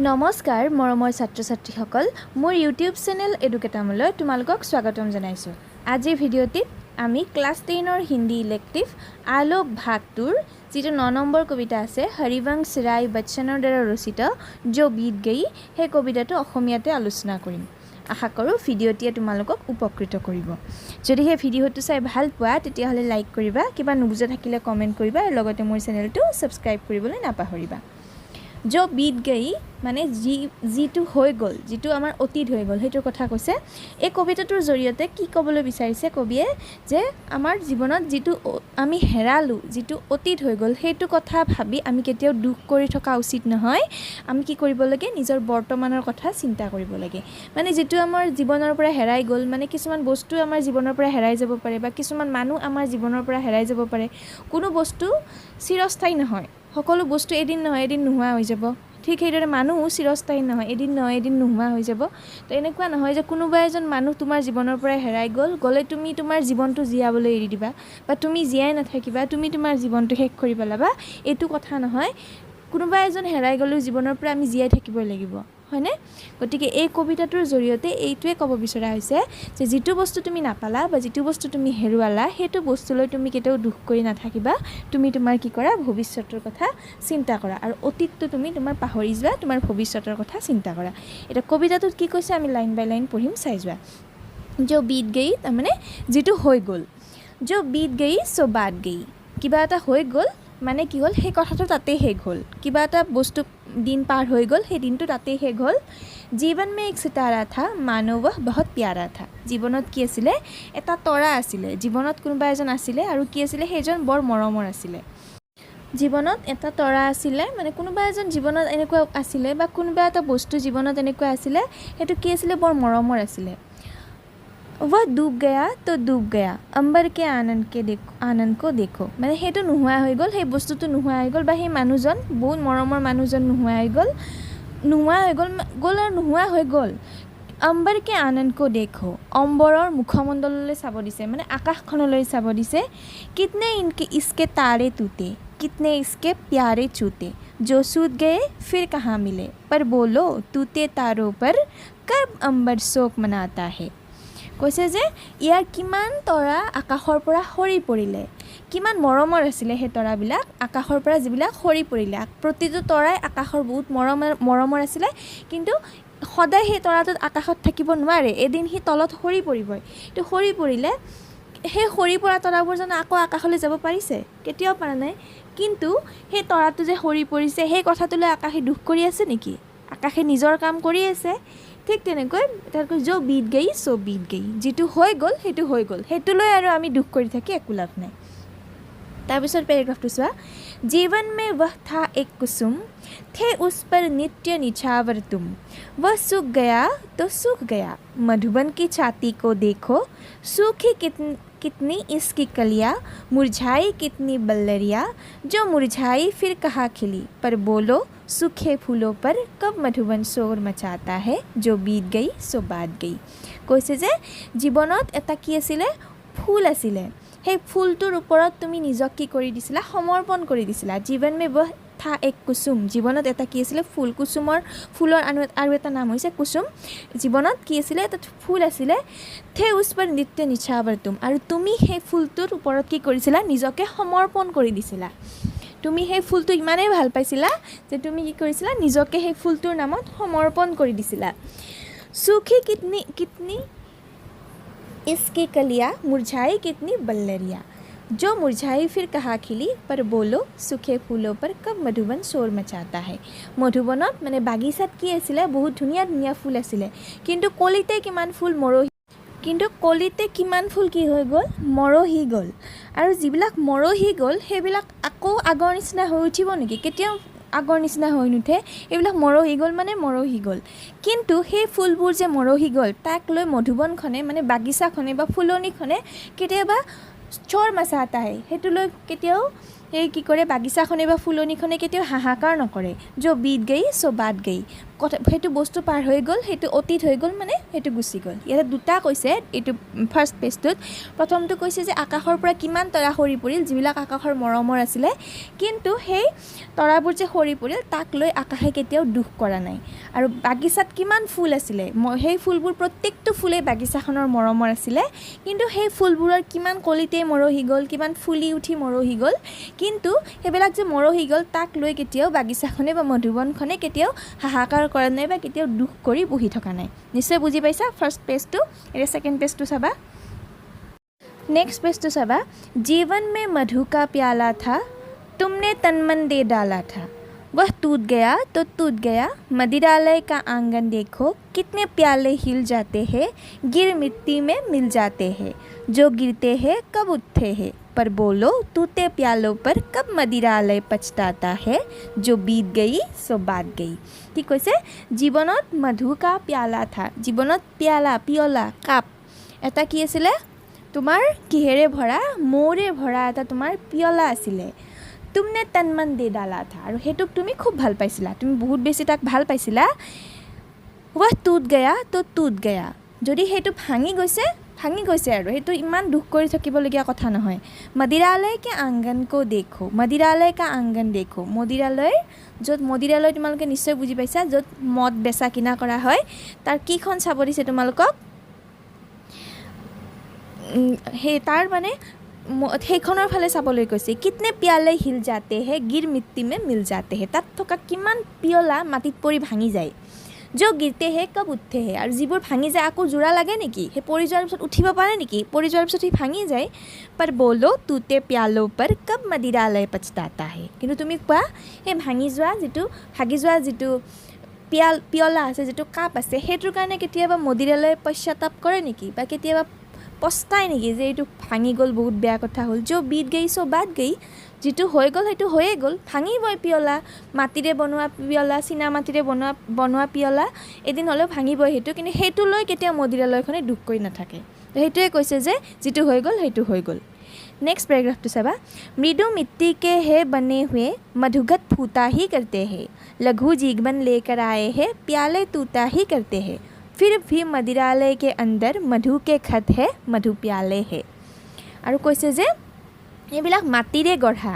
নমস্কাৰ মৰমৰ ছাত্ৰ ছাত্ৰীসকল মোৰ ইউটিউব চেনেল এডুকেটামলৈ তোমালোকক স্বাগতম জনাইছোঁ। আজিৰ ভিডিঅ'টিত আমি ক্লাছ 10ৰ হিন্দী ইলেক্টিভ আলোক ভাগ 2ৰ যিটো 9 নম্বৰ কবিতা আছে হৰিবংশ ৰায় বচ্চনৰ দ্বাৰা ৰচিত जो बीत गई সেই কবিতাটো অসমীয়াতে আলোচনা কৰিম। আশা কৰোঁ ভিডিঅ'টিয়ে তোমালোকক উপকৃত কৰিব। যদি সেই ভিডিঅ'টো চাই ভাল পোৱা তেতিয়াহ'লে লাইক কৰিবা, কিবা নুবুজা থাকিলে কমেণ্ট কৰিবা আৰু লগতে মোৰ চেনেলটো ছাবস্ক্ৰাইব কৰিবলৈ নাপাহৰিবা। जो बीत गई মানে যিটো হৈ গ'ল, যিটো আমাৰ অতীত হৈ গ'ল সেইটোৰ কথা কৈছে। এই কবিতাটোৰ জৰিয়তে কি ক'বলৈ বিচাৰিছে কবিয়ে যে আমাৰ জীৱনত যিটো আমি হেৰালোঁ, যিটো অতীত হৈ গ'ল সেইটো কথা ভাবি আমি কেতিয়াও দুখ কৰি থকা উচিত নহয়। আমি কি কৰিব লাগে, নিজৰ বৰ্তমানৰ কথা চিন্তা কৰিব লাগে। মানে যিটো আমাৰ জীৱনৰ পৰা হেৰাই গ'ল, মানে কিছুমান বস্তু আমাৰ জীৱনৰ পৰা হেৰাই যাব পাৰে বা কিছুমান মানুহ আমাৰ জীৱনৰ পৰা হেৰাই যাব পাৰে। কোনো বস্তু চিৰস্থায়ী নহয়, সকলো বস্তু এদিন নহয় এদিন নোহোৱা হৈ যাব। ঠিক সেইদৰে মানুহ চিৰস্থায়ী নহয়, এদিন নহয় এদিন নোহোৱা হৈ যাব। তো এনেকুৱা নহয় যে কোনোবা এজন মানুহ তোমাৰ জীৱনৰ পৰা হেৰাই গ'লে তুমি তোমাৰ জীৱনটো জীয়াবলৈ এৰি দিবা বা তুমি জীয়াই নাথাকিবা, তুমি তোমাৰ জীৱনটো শেষ কৰি পেলাবা, এইটো কথা নহয়। কোনোবা এজন হেৰাই গ'লেও জীৱনৰ পৰা আমি জীয়াই থাকিবই লাগিব, হয়নে? গতিকে এই কবিতাটোৰ জৰিয়তে এইটোৱে ক'ব বিচৰা হৈছে যে যিটো বস্তু তুমি নাপালা বা যিটো বস্তু তুমি হেৰুৱালা সেইটো বস্তুলৈ তুমি কেতিয়াও দুখ কৰি নাথাকিবা। তুমি তোমাৰ কি কৰা, ভৱিষ্যতৰ কথা চিন্তা কৰা আৰু অতীতটো তুমি তোমাৰ পাহৰি যোৱা, তোমাৰ ভৱিষ্যতৰ কথা চিন্তা কৰা। এতিয়া কবিতাটোত কি কৈছে আমি লাইন বাই লাইন পঢ়িম, চাই যোৱা। जो बीत गई তাৰমানে যিটো হৈ গ'ল, जो बीत गई सो बात गई। কিবা এটা হৈ গ'ল মানে কি হ'ল, সেই কথাটো তাতেই শেষ হ'ল। কিবা এটা বস্তু দিন পাৰ হৈ গ'ল, সেই দিনটো তাতেই শেষ হ'ল। জীৱন মে এক সিতাৰা থা মানো वह बहुत प्यारा था। জীৱনত কি আছিলে, এটা তৰা আছিলে, জীৱনত কোনোবা এজন আছিলে আৰু কি আছিলে, সেইজন বৰ মৰমৰ আছিলে। জীৱনত এটা তৰা আছিলে, মানে কোনোবা এজন জীৱনত এনেকুৱা আছিলে বা কোনোবা এটা বস্তু জীৱনত এনেকুৱা আছিলে, সেইটো কি আছিলে, বৰ মৰমৰ আছিলে। वह डूब गया तो डूब गया अंबर के आनंद को देखो। মানে সেইটো নোহোৱা হৈ গ'ল, সেই বস্তুটো নোহোৱা হৈ গ'ল বা সেই মানুহজন, বহুত মৰমৰ মানুহজন নোহোৱা হৈ গ'ল আৰু নোহোৱা হৈ গ'ল। अंबर के आनंद को देखो, অম্বৰৰ মুখমণ্ডললৈ চাব দিছে, মানে আকাশখনলৈ চাব দিছে। कितने इसके तारे टूटे, कितने इसके प्यारे छूटे, जो सूत गए फिर कहाँ मिले, पर बोलो टूटे तारों पर कब अंबर शोक मनाता है। কৈছে যে ইয়াৰ কিমান তৰা আকাশৰ পৰা সৰি পৰিলে, কিমান মৰমৰ আছিলে সেই তৰাবিলাক, আকাশৰ পৰা যিবিলাক সৰি পৰিলে। প্ৰতিটো তৰাই আকাশৰ বহুত মৰমৰ আছিলে, কিন্তু সদায় সেই তৰাটোত আকাশত থাকিব নোৱাৰে, এদিন সি তলত সৰি পৰিবই। তো সৰি পৰিলে সেই সৰি পৰা তৰাবোৰ জানো আকৌ আকাশলৈ যাব পাৰিছে? কেতিয়াও পৰা নাই। কিন্তু সেই তৰাটো যে সৰি পৰিছে সেই কথাটোলৈ আকাশে দুখ কৰি আছে নেকি? আকাশে নিজৰ কাম কৰি আছে। ঠিক তেনেকৈ তাতকৈ जो बीत गई सो बीत गई, যিটো হৈ গ'ল সেইটো হৈ গ'ল, সেইটোলৈ আৰু আমি দুখ কৰি থাকি একো লাভ নাই। তাৰপিছত পেৰেগ্ৰাফটো চোৱা। जीवन में वह था एक कुसुम, थे उस पर नित्य निछावर तुम, वह सूख गया तो सूख गया, मधुबन की छाती को देखो, सूखी कितनी इसकी कलियाँ, मुरझाई कितनी बल्लरिया, जो मुरझाई फिर कहाँ खिली, पर बोलो सूखे फूलों पर कब मधुबन शोर मचाता है, जो बीत गई सो बात गई। কৈছে যে জীৱনত এটা কি আছিলে, ফুল আছিলে, সেই ফুলটোৰ ওপৰত তুমি নিজক কি কৰি দিছিলা, সমৰ্পণ কৰি দিছিলা। জীৱন মে বহ থা এক কুসুম, জীৱনত এটা কি আছিলে, ফুল। ফুলৰ আৰু এটা নাম হৈছে কুসুম। জীৱনত কি আছিলে, এটা ফুল আছিলে। থে উছ পৰ নিত্য নিছাবৰ তুম, আৰু তুমি সেই ফুলটোৰ ওপৰত কি কৰিছিলা, নিজকে সমৰ্পণ কৰি দিছিলা। তুমি সেই ফুলটো ইমানেই ভাল পাইছিলা যে তুমি কি কৰিছিলা, নিজকে সেই ফুলটোৰ নামত সমৰ্পণ কৰি দিছিলা। सूखी कितनी इसकी कलियाँ, मुरझाई कितनी बल्लरिया, जो मुरझाई फिर कहाँ खिली, पर बोलो सूखे फूलों पर कब मधुबन शोर मचाता है। মধুবনত মানে বাগিচাত কি আছিলে, বহুত ধুনীয়া ধুনীয়া ফুল আছিলে, কিন্তু কলিতে কিমান ফুল কি হৈ গ'ল, মৰহি গ'ল। আৰু যিবিলাক মৰহি গ'ল সেইবিলাক আকৌ আগৰ নিচিনা হৈ উঠিব নেকি? কেতিয়াও আগৰ নিচিনা হৈ নুঠে। এইবিলাক মৰহি গ'ল মানে মৰহি গ'ল। কিন্তু সেই ফুলবোৰ যে মৰহি গ'ল তাক লৈ মধুবনখনে মানে বাগিচাখনে বা ফুলনিখনে কেতিয়াবা চোৰ মচাতা হে, সেইটো লৈ কেতিয়াও এই কি কৰে, বাগিচাখনে বা ফুলনিখনে কেতিয়াও হাহাকাৰ নকৰে। जो बीत गई सो बात गई, সেইটো বস্তু পাৰ হৈ গ'ল, সেইটো অতীত হৈ গ'ল, মানে সেইটো গুচি গ'ল। ইয়াতে দুটা কৈছে এইটো ফাৰ্ষ্ট পেজটোত। প্ৰথমটো কৈছে যে আকাশৰ পৰা কিমান তৰা সৰি পৰিল, যিবিলাক আকাশৰ মৰমৰ আছিলে, কিন্তু সেই তৰাবোৰ যে সৰি পৰিল তাক লৈ আকাশে কেতিয়াও দুখ কৰা নাই। আৰু বাগিচাত কিমান ফুল আছিলে, সেই ফুলবোৰ প্ৰত্যেকটো ফুলেই বাগিচাখনৰ মৰমৰ আছিলে, কিন্তু সেই ফুলবোৰৰ কিমান কলিতে মৰহি গ'ল, কিমান ফুলি উঠি মৰহি গ'ল, কিন্তু সেইবিলাক যে মৰহি গ'ল তাক লৈ কেতিয়াও বাগিচাখনে বা মধুবনখনে কেতিয়াও হাহাকাৰ কৰা নাই বা কেতিয়াও দুখ কৰি বহি থকা নাই। নিশ্চয় বুজি পাইছা ফাৰ্ষ্ট পেজটো। এতিয়া ছেকেণ্ড পেজটো চাবা। नेक्स्ट पेज तो सबा, जीवन में मधु का प्याला था, तुमने तन मन दे डाला था, वह टूट गया तो टूट गया, मदिरालय का आंगन देखो, कितने प्याले हिल जाते हैं, गिर मिट्टी में मिल जाते हैं, जो गिरते हैं कब उठते हैं, पर बोलो टूटे प्यालों पर कब मदिरालय पछताता है, जो बीत गई सो बात गई। ठीक कैसे, जीवनत मधु का प्याला था, जीवनत प्याला पियला काप এটা কি আছিলে, তোমাৰ কিহেৰে ভৰা, মৌৰে ভৰা এটা তোমাৰ পিয়লা আছিলে। তুমনে তন মন দে ডালা থা, আৰু সেইটোক তুমি খুব ভাল পাইছিলা, তুমি বহুত বেছি তাক ভাল পাইছিলা। ৱাহ টুট গয়া তো টুট গয়া, যদি সেইটো ভাঙি গৈছে আৰু সেইটো ইমান দুখ কৰি থাকিবলগীয়া কথা নহয়। মদিৰালয় কে আংগন কো দেখো, মদিৰালয় কা আংগন দেখো, মদিৰালয়ৰ য'ত, মদিৰালয় তোমালোকে নিশ্চয় বুজি পাইছা, য'ত মদ বেচা কিনা কৰা হয়, তাৰ কিখন চাব দিছে তোমালোকক, সেই তাৰ মানে সেইখনৰ ফালে চাবলৈ কৈছে। কিতনে পিয়ালে হিল যাতে হে, গিৰ মিট্টি মে মিল যাতে হে, তাত থকা কিমান পিয়লা মাটিত পৰি ভাঙি যায়। যো গিৰতে হে কব উঠতে হে, আৰু যিবোৰ ভাঙি যায় আকৌ জোৰা লাগে নেকি, সেই পৰি যোৱাৰ পিছত উঠিব পাৰে নেকি, পৰি যোৱাৰ পিছত সি ভাঙি যায়। পৰ বলো টুটে পিয়ালো পৰ কব মদিৰালয় পছতাতা হে, কিন্তু তুমি কোৱা সেই ভাঙি যোৱা যিটো পিয়লা আছে, যিটো কাপ আছে, সেইটোৰ কাৰণে কেতিয়াবা মদিৰালয় পশ্চাতাপ কৰে নেকি, বা কেতিয়াবা পস্তাই নেকি যে এইটো ভাঙি গ'ল, বহুত বেয়া কথা হ'ল। যো বিত গই সো বাত গই, যিটো হৈ গ'ল সেইটো হৈয়ে গ'ল, ভাঙিবই পিয়লা, মাটিৰে বনোৱা পিয়লা, চীনা মাটিৰে বনোৱা পিয়লা, এদিন হ'লেও ভাঙিবই সেইটো, কিন্তু সেইটো লৈ কেতিয়াও মদিৰালয়খনে দুখ কৰি নাথাকে। তো সেইটোৱে কৈছে যে যিটো হৈ গ'ল সেইটো হৈ গ'ল। नेक्स्ट पैराग्राफ तो सबा, मृदु मिट्टी के है बने हुए मधुगत फूटा ही करते हैं, लघु जीवन लेकर आए हैं, प्याले टूटा ही करते हैं, फिर भी मदिरालय के अंदर मधु के खत है, मधु प्याले है। আৰু কৈছে যে এইবিলাক মাটিৰে গঢ়া,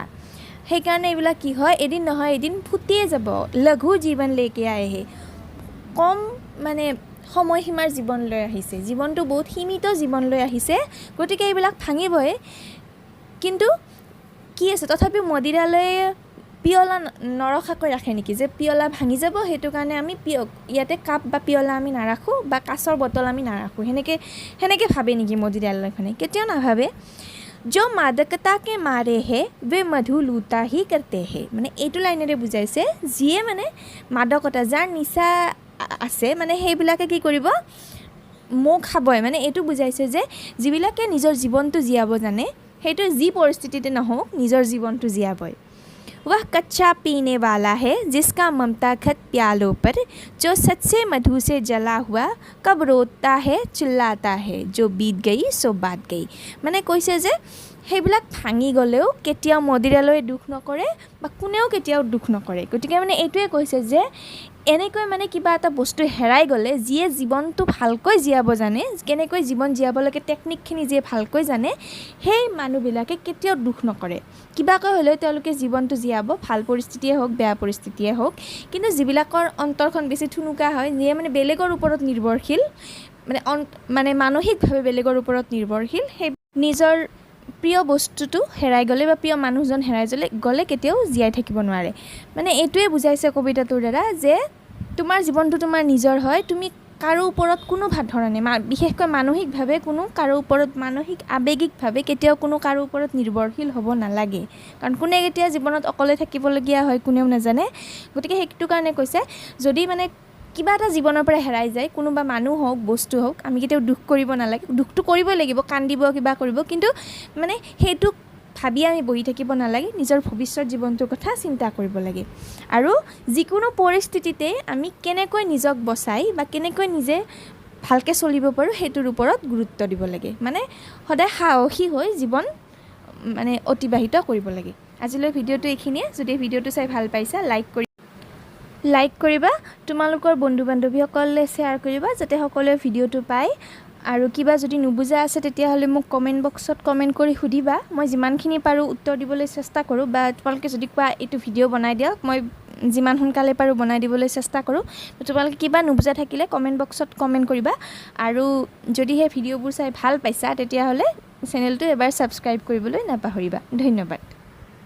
সেইকাৰণে এইবিলাক কি হয়, এদিন নহয় এদিন ফুটিয়ে যাব। লঘু জীৱন লেকে আয়ে হে, কম মানে সময়সীমাৰ জীৱন লৈ আহিছে, জীৱনটো বহুত সীমিত জীৱন লৈ আহিছে, গতিকে এইবিলাক ভাঙিবই। কিন্তু কি আছে, তথাপিও মদিৰালয়ে পিয়লা নৰখাকৈ ৰাখে নেকি, যে পিয়লা ভাঙি যাব সেইটো কাৰণে আমি ইয়াতে কাপ বা পিয়লা আমি নাৰাখোঁ, বা কাঁচৰ বটল আমি নাৰাখোঁ, সেনেকৈ ভাবে নেকি মদিৰালয়খনে, কেতিয়াও নাভাবে। जो मादकता के मारे है वे मधु लूटा ही करते हैं, মানে এইটো লাইনেৰে বুজাইছে, যিয়ে মানে মাদকতা, যাৰ নিচা আছে, মানে সেইবিলাকে কি কৰিব, মৌ খাবই, মানে এইটো বুজাইছে যে যিবিলাকে নিজৰ জীৱনটো জীয়াব জানে, সেইটো যি পৰিস্থিতিতে নহওক নিজৰ জীৱনটো জীয়াবই। वह कच्चा पीने वाला है जिसका ममता खत प्यालों पर, जो सच से मधु से जला हुआ कब रोता है चिल्लाता है, जो बीत गई सो बात गई। মানে কৈছে যে সেইবিলাক ভাঙি গ'লেও কেতিয়াও মদিৰালয়ে দুখ নকৰে, বা কোনেও কেতিয়াও দুখ নকৰে। গতিকে মানে এইটোৱে কৈছে যে এনেকৈ মানে কিবা এটা বস্তু হেৰাই গ'লে, যিয়ে জীৱনটো ভালকৈ জীয়াব জানে, কেনেকৈ জীৱন জীয়াব লাগে টেকনিকখিনি যিয়ে ভালকৈ জানে, সেই মানুহবিলাকে কেতিয়াও দুখ নকৰে। কিবাকৈ হ'লেও তেওঁলোকে জীৱনটো জীয়াব, ভাল পৰিস্থিতিয়ে হওক বেয়া পৰিস্থিতিয়ে হওক। কিন্তু যিবিলাকৰ অন্তৰখন বেছি ঠুনুকা হয়, যিয়ে মানে বেলেগৰ ওপৰত নিৰ্ভৰশীল, মানে মানসিকভাৱে বেলেগৰ ওপৰত নিৰ্ভৰশীল, সেই নিজৰ প্ৰিয় বস্তুটো হেৰাই গ'লে বা প্ৰিয় মানুহজন হেৰাই গ'লে কেতিয়াও জীয়াই থাকিব নোৱাৰে। মানে এইটোৱে বুজাইছে কবিতাটোৰ দ্বাৰা যে তোমাৰ জীৱনটো তোমাৰ নিজৰ হয়, তুমি কাৰো ওপৰত কোনো ভাত ধৰা নাই, বিশেষকৈ মানসিকভাৱে কোনো কাৰো ওপৰত, মানসিক আৱেগিকভাৱে কেতিয়াও কোনো কাৰো ওপৰত নিৰ্ভৰশীল হ'ব নালাগে, কাৰণ কোনে কেতিয়া জীৱনত অকলে থাকিবলগীয়া হয় কোনেও নাজানে। গতিকে সেইটো কাৰণে কৈছে, যদি মানে কিবা এটা জীৱনৰ পৰা হেৰাই যায়, কোনোবা মানুহ হওক বস্তু হওক, আমি কেতিয়াও দুখ কৰিব নালাগে। দুখটো কৰিবই লাগিব, কান্দিব কিবা কৰিব, কিন্তু মানে সেইটো ভাবি আমি বহি থাকিব নালাগে, নিজৰ ভৱিষ্যত জীৱনটোৰ কথা চিন্তা কৰিব লাগে। আৰু যিকোনো পৰিস্থিতিতে আমি কেনেকৈ নিজক বচাই বা কেনেকৈ নিজে ভালকৈ চলিব পাৰোঁ সেইটোৰ ওপৰত গুৰুত্ব দিব লাগে, মানে সদায় সাহসী হৈ জীৱন মানে অতিবাহিত কৰিব লাগে। আজিলৈ ভিডিঅ'টো এইখিনিয়ে। যদি ভিডিঅ'টো চাই ভাল পাইছা লাইক কৰি লাইক কৰিবা, তোমালোকৰ বন্ধু বান্ধৱীসকললৈ শ্বেয়াৰ কৰিবা যাতে সকলোৱে ভিডিঅ'টো পায়। আৰু কিবা যদি নুবুজা আছে তেতিয়াহ'লে মোক কমেণ্ট বক্সত কমেণ্ট কৰি সুধিবা, মই যিমানখিনি পাৰোঁ উত্তৰ দিবলৈ চেষ্টা কৰোঁ, বা তোমালোকে যদি কোৱা এইটো ভিডিঅ' বনাই দিয়ক মই যিমান সোনকালে পাৰোঁ বনাই দিবলৈ চেষ্টা কৰোঁ। তোমালোকে কিবা নুবুজা থাকিলে কমেণ্ট বক্সত কমেণ্ট কৰিবা। আৰু যদিহে ভিডিঅ'বোৰ চাই ভাল পাইছা তেতিয়াহ'লে চেনেলটো এবাৰ ছাবস্ক্ৰাইব কৰিবলৈ নাপাহৰিবা। ধন্যবাদ।